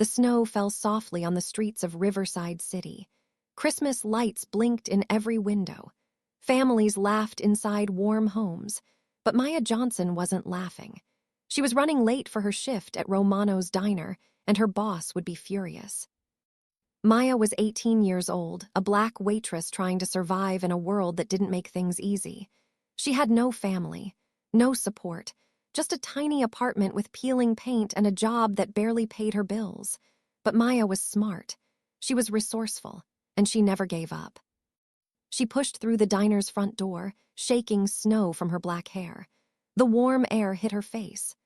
The snow fell softly on the streets of Riverside City. Christmas lights blinked in every window. Families laughed inside warm homes, but Maya Johnson wasn't laughing. She was running late for her shift at Romano's diner, and her boss would be furious. Maya was 18 years old, a black waitress trying to survive in a world that didn't make things easy. She had no family, no support, just a tiny apartment with peeling paint and a job that barely paid her bills. But Maya was smart. She was resourceful, and she never gave up. She pushed through the diner's front door, shaking snow from her black hair. The warm air hit her face.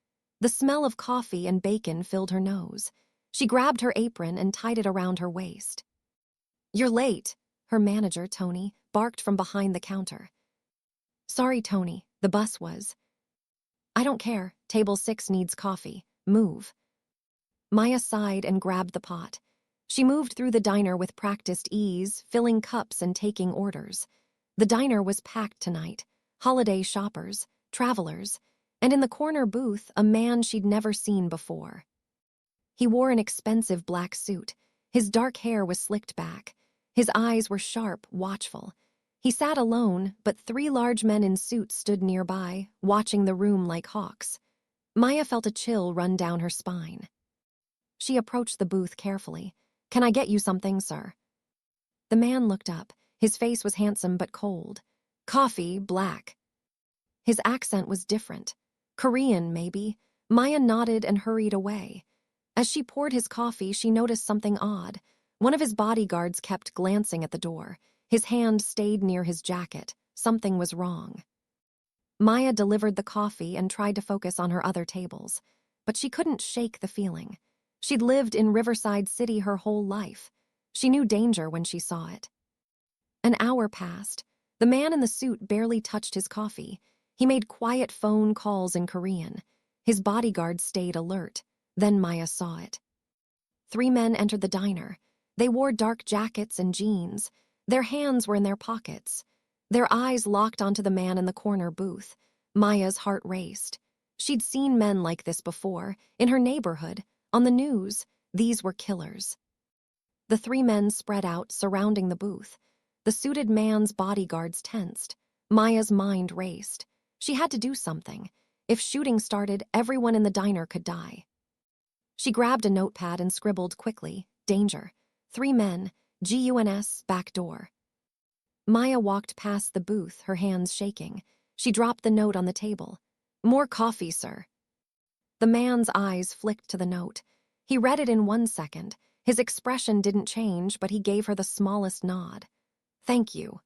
The smell of coffee and bacon filled her nose. She grabbed her apron and tied it around her waist. "You're late," her manager, Tony, barked from behind the counter. "Sorry, Tony, the bus was." "I don't care. Table 6 needs coffee. Move." Maya sighed and grabbed the pot. She moved through the diner with practiced ease, filling cups and taking orders. The diner was packed tonight. Holiday shoppers, travelers, and in the corner booth, a man she'd never seen before. He wore an expensive black suit. His dark hair was slicked back. His eyes were sharp, watchful. He sat alone, but 3 large men in suits stood nearby, watching the room like hawks. Maya felt a chill run down her spine. She approached the booth carefully. "Can I get you something, sir?" The man looked up. His face was handsome but cold. "Coffee, black." His accent was different. Korean, maybe. Maya nodded and hurried away. As she poured his coffee, she noticed something odd. One of his bodyguards kept glancing at the door. His hand stayed near his jacket. Something was wrong. Maya delivered the coffee and tried to focus on her other tables. But she couldn't shake the feeling. She'd lived in Riverside City her whole life. She knew danger when she saw it. An hour passed. The man in the suit barely touched his coffee. He made quiet phone calls in Korean. His bodyguard stayed alert. Then Maya saw it. 3 men entered the diner. They wore dark jackets and jeans. Their hands were in their pockets. Their eyes locked onto the man in the corner booth. Maya's heart raced. She'd seen men like this before, in her neighborhood, on the news. These were killers. The 3 men spread out, surrounding the booth. The suited man's bodyguards tensed. Maya's mind raced. She had to do something. If shooting started, everyone in the diner could die. She grabbed a notepad and scribbled quickly, "Danger. 3 men, GUNS, back door." Maya walked past the booth, her hands shaking. She dropped the note on the table. "More coffee, sir." The man's eyes flicked to the note. He read it in 1 second. His expression didn't change, but he gave her the smallest nod. "Thank you."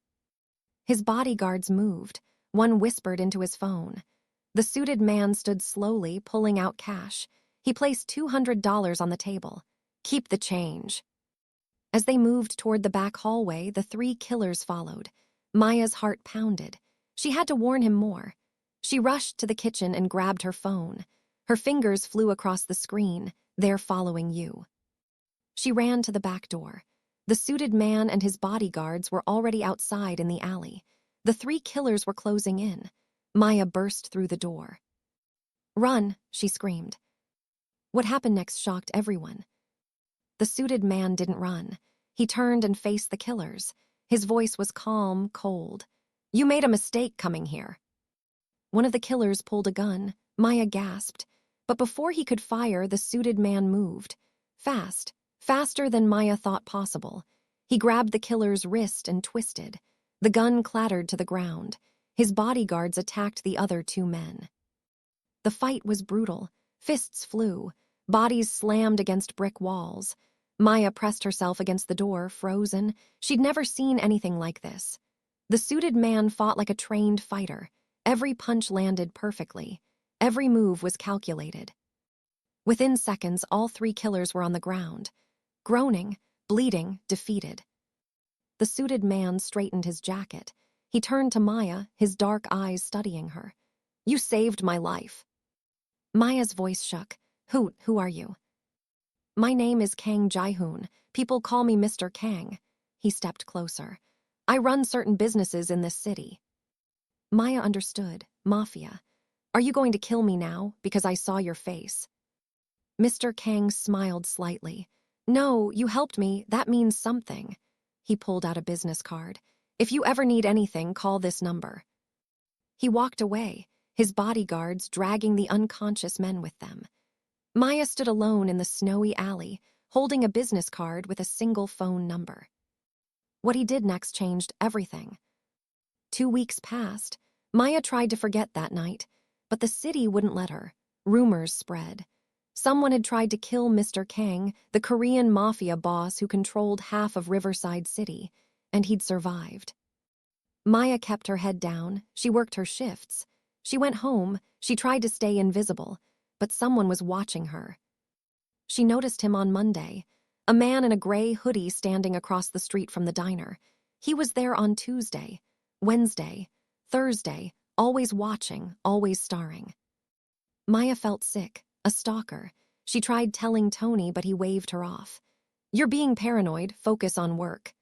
His bodyguards moved. One whispered into his phone. The suited man stood slowly, pulling out cash. He placed $200 on the table. "Keep the change." As they moved toward the back hallway, the 3 killers followed. Maya's heart pounded. She had to warn him more. She rushed to the kitchen and grabbed her phone. Her fingers flew across the screen. "They're following you." She ran to the back door. The suited man and his bodyguards were already outside in the alley. The 3 killers were closing in. Maya burst through the door. "Run," she screamed. What happened next shocked everyone. The suited man didn't run. He turned and faced the killers. His voice was calm, cold. "You made a mistake coming here." One of the killers pulled a gun. Maya gasped. But before he could fire, the suited man moved. Fast, faster than Maya thought possible. He grabbed the killer's wrist and twisted. The gun clattered to the ground. His bodyguards attacked the other 2 men. The fight was brutal. Fists flew. Bodies slammed against brick walls. Maya pressed herself against the door, frozen. She'd never seen anything like this. The suited man fought like a trained fighter. Every punch landed perfectly. Every move was calculated. Within seconds, all 3 killers were on the ground. Groaning, bleeding, defeated. The suited man straightened his jacket. He turned to Maya, his dark eyes studying her. "You saved my life." Maya's voice shook. Who are you?" "My name is Kang Ji-hoon. People call me Mr. Kang." He stepped closer. "I run certain businesses in this city." Maya understood. Mafia. "Are you going to kill me now, because I saw your face?" Mr. Kang smiled slightly. No, you helped me. That means something. He pulled out a business card. If you ever need anything, call this number. He walked away, his bodyguards dragging the unconscious men with them. Maya stood alone in the snowy alley, holding a business card with a single phone number. What he did next changed everything. 2 weeks passed. Maya tried to forget that night, but the city wouldn't let her. Rumors spread. Someone had tried to kill Mr. Kang, the Korean Mafia boss who controlled half of Riverside City, and he'd survived. Maya kept her head down. She worked her shifts. She went home. She tried to stay invisible, but someone was watching her. She noticed him on Monday, a man in a gray hoodie standing across the street from the diner. He was there on Tuesday, Wednesday, Thursday, always watching, always starring. Maya felt sick, a stalker. She tried telling Tony, but he waved her off. You're being paranoid, focus on work.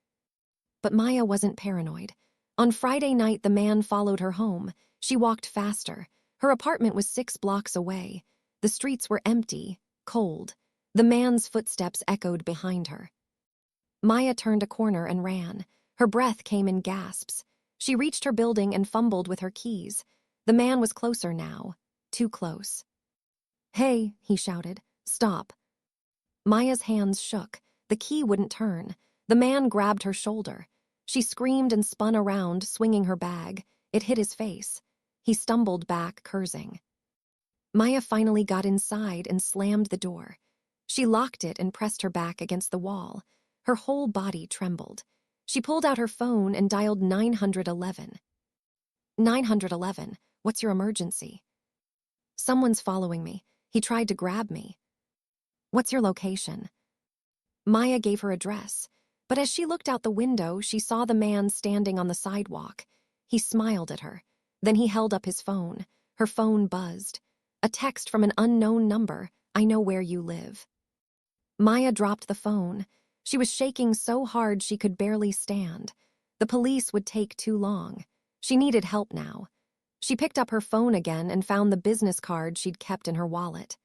But Maya wasn't paranoid. On Friday night, the man followed her home. She walked faster. Her apartment was 6 blocks away. The streets were empty, cold. The man's footsteps echoed behind her. Maya turned a corner and ran. Her breath came in gasps. She reached her building and fumbled with her keys. The man was closer now, too close. Hey, he shouted, stop. Maya's hands shook. The key wouldn't turn. The man grabbed her shoulder. She screamed and spun around, swinging her bag. It hit his face. He stumbled back, cursing. Maya finally got inside and slammed the door. She locked it and pressed her back against the wall. Her whole body trembled. She pulled out her phone and dialed 911. 911, what's your emergency? Someone's following me. He tried to grab me. What's your location? Maya gave her address, but as she looked out the window, she saw the man standing on the sidewalk. He smiled at her. Then he held up his phone. Her phone buzzed. A text from an unknown number. I know where you live. Maya dropped the phone. She was shaking so hard she could barely stand. The police would take too long. She needed help now. She picked up her phone again and found the business card she'd kept in her wallet.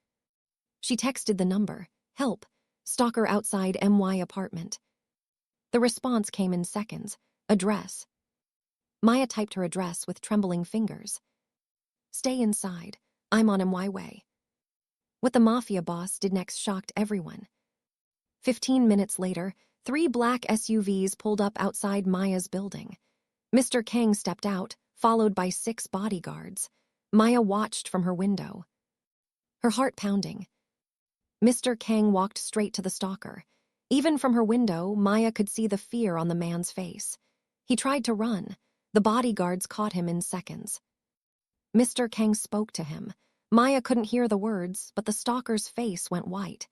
She texted the number. Help. Stalker outside MY apartment. The response came in seconds. Address. Maya typed her address with trembling fingers. Stay inside. I'm on MY way. What the Mafia boss did next shocked everyone. 15 minutes later, 3 black SUVs pulled up outside Maya's building. Mr. Kang stepped out, followed by 6 bodyguards. Maya watched from her window, her heart pounding. Mr. Kang walked straight to the stalker. Even from her window, Maya could see the fear on the man's face. He tried to run. The bodyguards caught him in seconds. Mr. Kang spoke to him. Maya couldn't hear the words, but the stalker's face went white.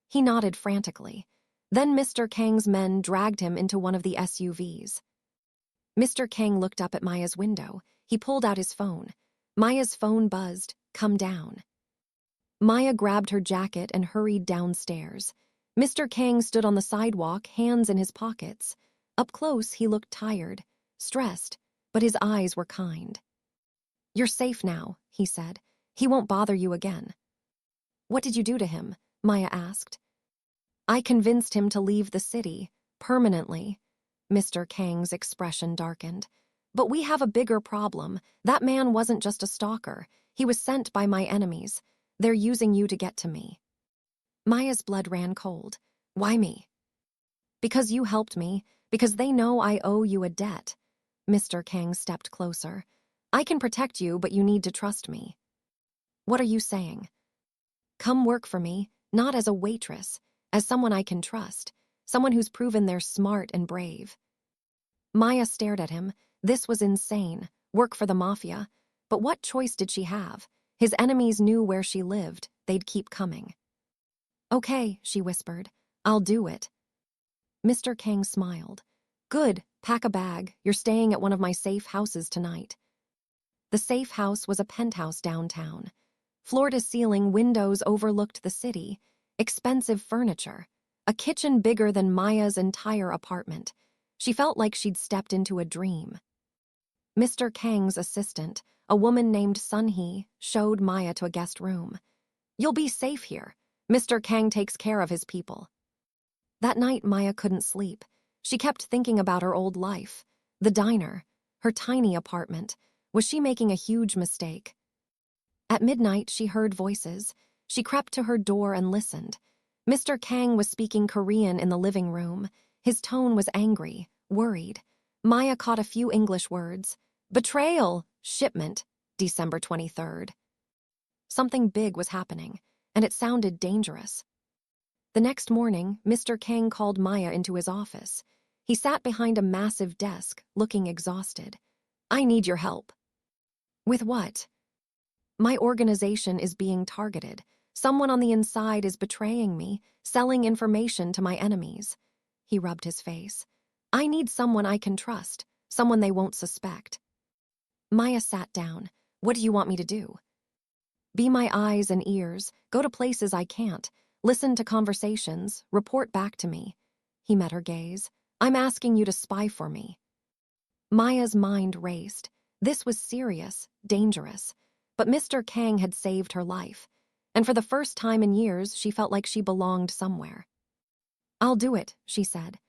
He nodded frantically. Then Mr. Kang's men dragged him into one of the SUVs. Mr. Kang looked up at Maya's window. He pulled out his phone. Maya's phone buzzed. Come down. Maya grabbed her jacket and hurried downstairs. Mr. Kang stood on the sidewalk, hands in his pockets. Up close, he looked tired, stressed, but his eyes were kind. You're safe now, he said. He won't bother you again. What did you do to him? Maya asked. I convinced him to leave the city, permanently. Mr. Kang's expression darkened. But we have a bigger problem. That man wasn't just a stalker. He was sent by my enemies. They're using you to get to me. Maya's blood ran cold. Why me? Because you helped me, because they know I owe you a debt. Mr. Kang stepped closer. I can protect you, but you need to trust me. What are you saying? Come work for me, not as a waitress, as someone I can trust, someone who's proven they're smart and brave. Maya stared at him. This was insane. Work for the Mafia. But what choice did she have? His enemies knew where she lived. They'd keep coming. Okay, she whispered. I'll do it. Mr. Kang smiled. Good, pack a bag. You're staying at one of my safe houses tonight. The safe house was a penthouse downtown. Floor-to-ceiling windows overlooked the city. Expensive furniture. A kitchen bigger than Maya's entire apartment. She felt like she'd stepped into a dream. Mr. Kang's assistant, a woman named Sun-hee, showed Maya to a guest room. You'll be safe here. Mr. Kang takes care of his people. That night, Maya couldn't sleep. She kept thinking about her old life, the diner, her tiny apartment. Was she making a huge mistake? At midnight, she heard voices. She crept to her door and listened. Mr. Kang was speaking Korean in the living room. His tone was angry, worried. Maya caught a few English words. Betrayal, shipment, December 23rd. Something big was happening, and it sounded dangerous. The next morning, Mr. Kang called Maya into his office. He sat behind a massive desk, looking exhausted. I need your help. With what? My organization is being targeted. Someone on the inside is betraying me, selling information to my enemies. He rubbed his face. I need someone I can trust, someone they won't suspect. Maya sat down. What do you want me to do? Be my eyes and ears, go to places I can't, listen to conversations, report back to me. He met her gaze. I'm asking you to spy for me. Maya's mind raced. This was serious, dangerous. But Mr. Kang had saved her life. And for the first time in years, she felt like she belonged somewhere. I'll do it, she said.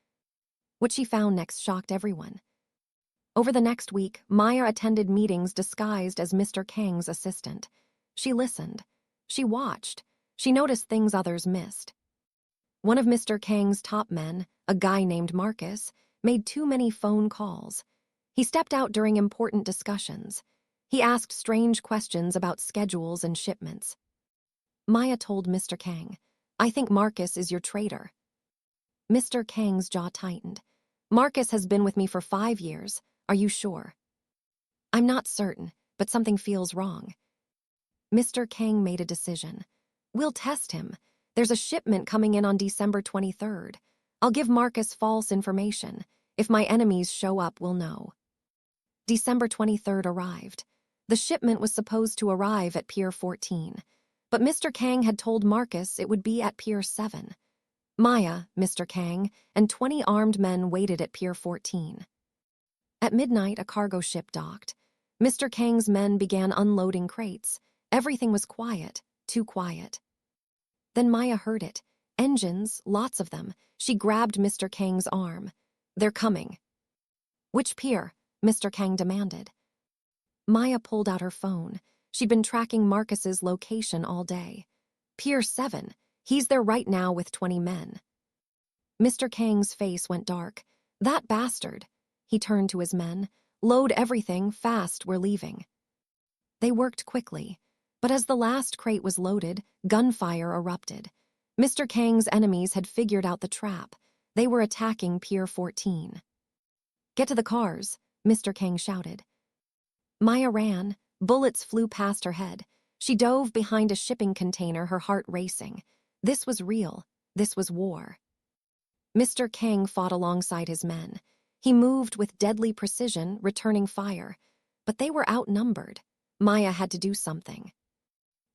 What she found next shocked everyone. Over the next week, Maya attended meetings disguised as Mr. Kang's assistant. She listened. She watched. She noticed things others missed. One of Mr. Kang's top men, a guy named Marcus, made too many phone calls. He stepped out during important discussions. He asked strange questions about schedules and shipments. Maya told Mr. Kang, I think Marcus is your traitor. Mr. Kang's jaw tightened. Marcus has been with me for 5 years. Are you sure? I'm not certain, but something feels wrong. Mr. Kang made a decision. We'll test him. There's a shipment coming in on December 23rd. I'll give Marcus false information. If my enemies show up, we'll know. December 23rd arrived. The shipment was supposed to arrive at Pier 14, but Mr. Kang had told Marcus it would be at Pier 7. Maya, Mr. Kang, and 20 armed men waited at Pier 14. At midnight, a cargo ship docked. Mr. Kang's men began unloading crates. Everything was quiet, too quiet. Then Maya heard it. Engines, lots of them. She grabbed Mr. Kang's arm. They're coming. Which pier? Mr. Kang demanded. Maya pulled out her phone. She'd been tracking Marcus's location all day. Pier 7. He's there right now with 20 men. Mr. Kang's face went dark. That bastard. He turned to his men. Load everything, fast, we're leaving. They worked quickly, but as the last crate was loaded, gunfire erupted. Mr. Kang's enemies had figured out the trap. They were attacking Pier 14. Get to the cars, Mr. Kang shouted. Maya ran. Bullets flew past her head. She dove behind a shipping container, her heart racing. This was real. This was war. Mr. Kang fought alongside his men. He moved with deadly precision, returning fire. But they were outnumbered. Maya had to do something.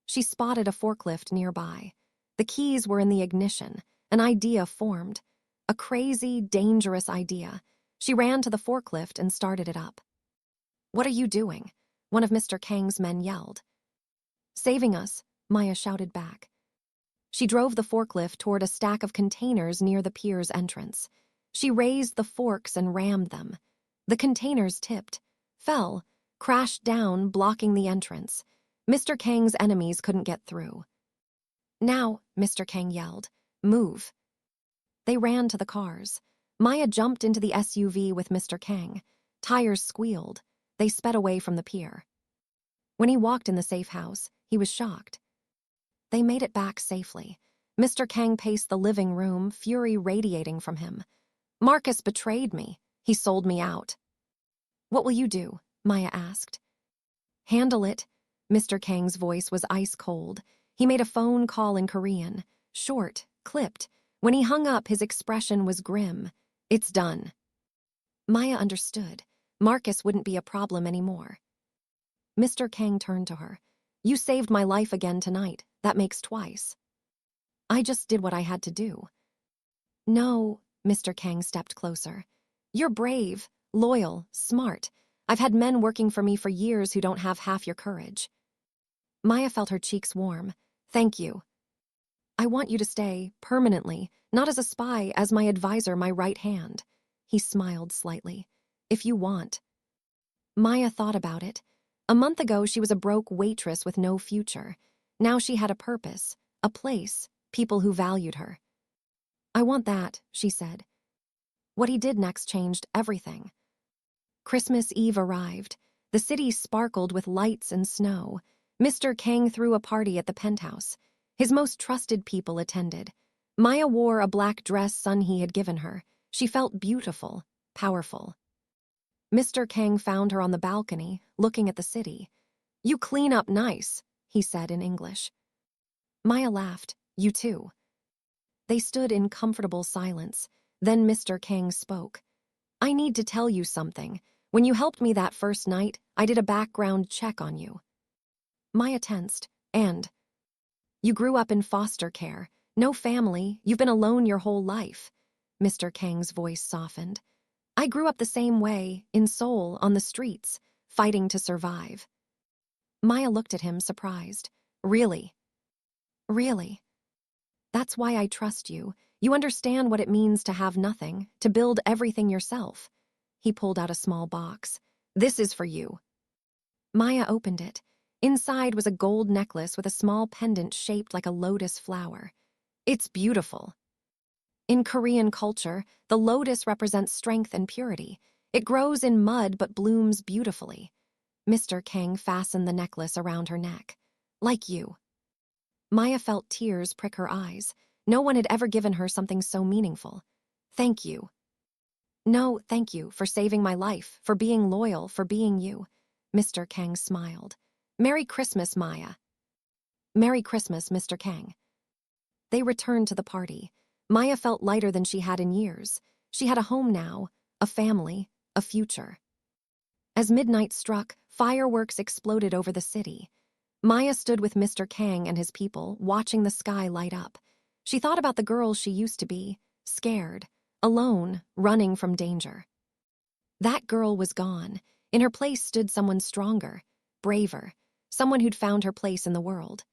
She spotted a forklift nearby. The keys were in the ignition. An idea formed. A crazy, dangerous idea. She ran to the forklift and started it up. What are you doing? One of Mr. Kang's men yelled. Saving us, Maya shouted back. She drove the forklift toward a stack of containers near the pier's entrance. She raised the forks and rammed them. The containers tipped, fell, crashed down, blocking the entrance. Mr. Kang's enemies couldn't get through. Now, Mr. Kang yelled, move. They ran to the cars. Maya jumped into the SUV with Mr. Kang. Tires squealed. They sped away from the pier. When he walked in the safe house, he was shocked. They made it back safely. Mr. Kang paced the living room, fury radiating from him. Marcus betrayed me. He sold me out. What will you do? Maya asked. Handle it. Mr. Kang's voice was ice cold. He made a phone call in Korean, short, clipped. When he hung up, his expression was grim. It's done. Maya understood. Marcus wouldn't be a problem anymore. Mr. Kang turned to her. You saved my life again tonight. That makes twice. I just did what I had to do. No, Mr. Kang stepped closer. You're brave, loyal, smart. I've had men working for me for years who don't have half your courage. Maya felt her cheeks warm. Thank you. I want you to stay, permanently, not as a spy, as my advisor, my right hand. He smiled slightly. If you want. Maya thought about it. A month ago, she was a broke waitress with no future. Now she had a purpose, a place, people who valued her. I want that, she said. What he did next changed everything. Christmas Eve arrived. The city sparkled with lights and snow. Mr. Kang threw a party at the penthouse. His most trusted people attended. Maya wore a black dress Sun-hee had given her. She felt beautiful, powerful. Mr. Kang found her on the balcony, looking at the city. You clean up nice, he said in English. Maya laughed. You too. They stood in comfortable silence. Then Mr. Kang spoke. I need to tell you something. When you helped me that first night, I did a background check on you. Maya tensed. And? You grew up in foster care. No family. You've been alone your whole life. Mr. Kang's voice softened. I grew up the same way, in Seoul, on the streets, fighting to survive. Maya looked at him, surprised. Really? Really? That's why I trust you. You understand what it means to have nothing, to build everything yourself. He pulled out a small box. This is for you. Maya opened it. Inside was a gold necklace with a small pendant shaped like a lotus flower. It's beautiful. In Korean culture, the lotus represents strength and purity. It grows in mud but blooms beautifully. Mr. Kang fastened the necklace around her neck. Like you. Maya felt tears prick her eyes. No one had ever given her something so meaningful. Thank you. No, thank you for saving my life, for being loyal, for being you. Mr. Kang smiled. Merry Christmas, Maya. Merry Christmas, Mr. Kang. They returned to the party. Maya felt lighter than she had in years. She had a home now, a family, a future. As midnight struck, fireworks exploded over the city. Maya stood with Mr. Kang and his people, watching the sky light up. She thought about the girl she used to be, scared, alone, running from danger. That girl was gone. In her place stood someone stronger, braver, someone who'd found her place in the world.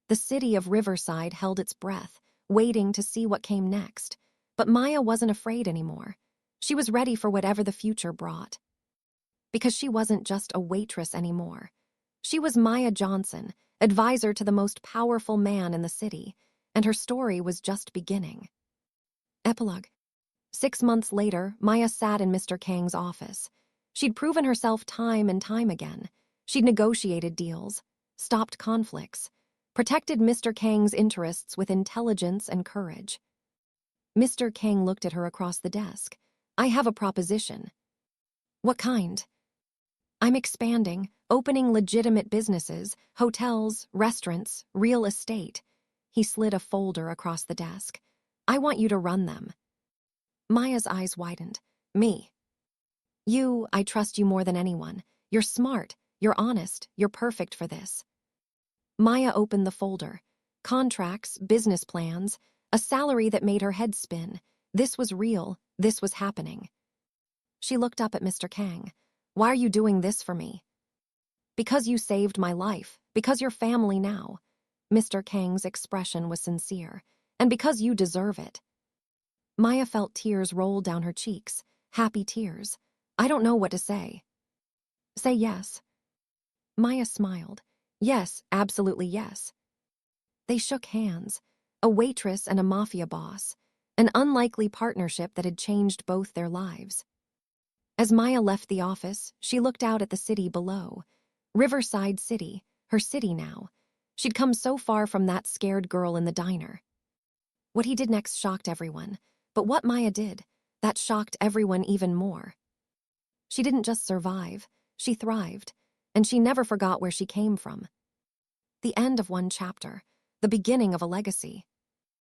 The city of Riverside held its breath, waiting to see what came next. But Maya wasn't afraid anymore. She was ready for whatever the future brought. Because she wasn't just a waitress anymore. She was Maya Johnson, advisor to the most powerful man in the city, and her story was just beginning. Epilogue. 6 months later, Maya sat in Mr. Kang's office. She'd proven herself time and time again. She'd negotiated deals, stopped conflicts, protected Mr. Kang's interests with intelligence and courage. Mr. Kang looked at her across the desk. I have a proposition. What kind? I'm expanding, opening legitimate businesses, hotels, restaurants, real estate. He slid a folder across the desk. I want you to run them. Maya's eyes widened. Me. You, I trust you more than anyone. You're smart, you're honest, you're perfect for this. Maya opened the folder. Contracts, business plans, a salary that made her head spin. This was real, this was happening. She looked up at Mr. Kang. Why are you doing this for me? Because you saved my life, because you're family now. Mr. Kang's expression was sincere. And because you deserve it. Maya felt tears roll down her cheeks, happy tears. I don't know what to say. Say yes. Maya smiled. Yes, absolutely yes. They shook hands, a waitress and a mafia boss, an unlikely partnership that had changed both their lives. As Maya left the office, she looked out at the city below. Riverside City, her city now. She'd come so far from that scared girl in the diner. What he did next shocked everyone, but what Maya did, that shocked everyone even more. She didn't just survive, she thrived, and she never forgot where she came from. The end of one chapter, the beginning of a legacy.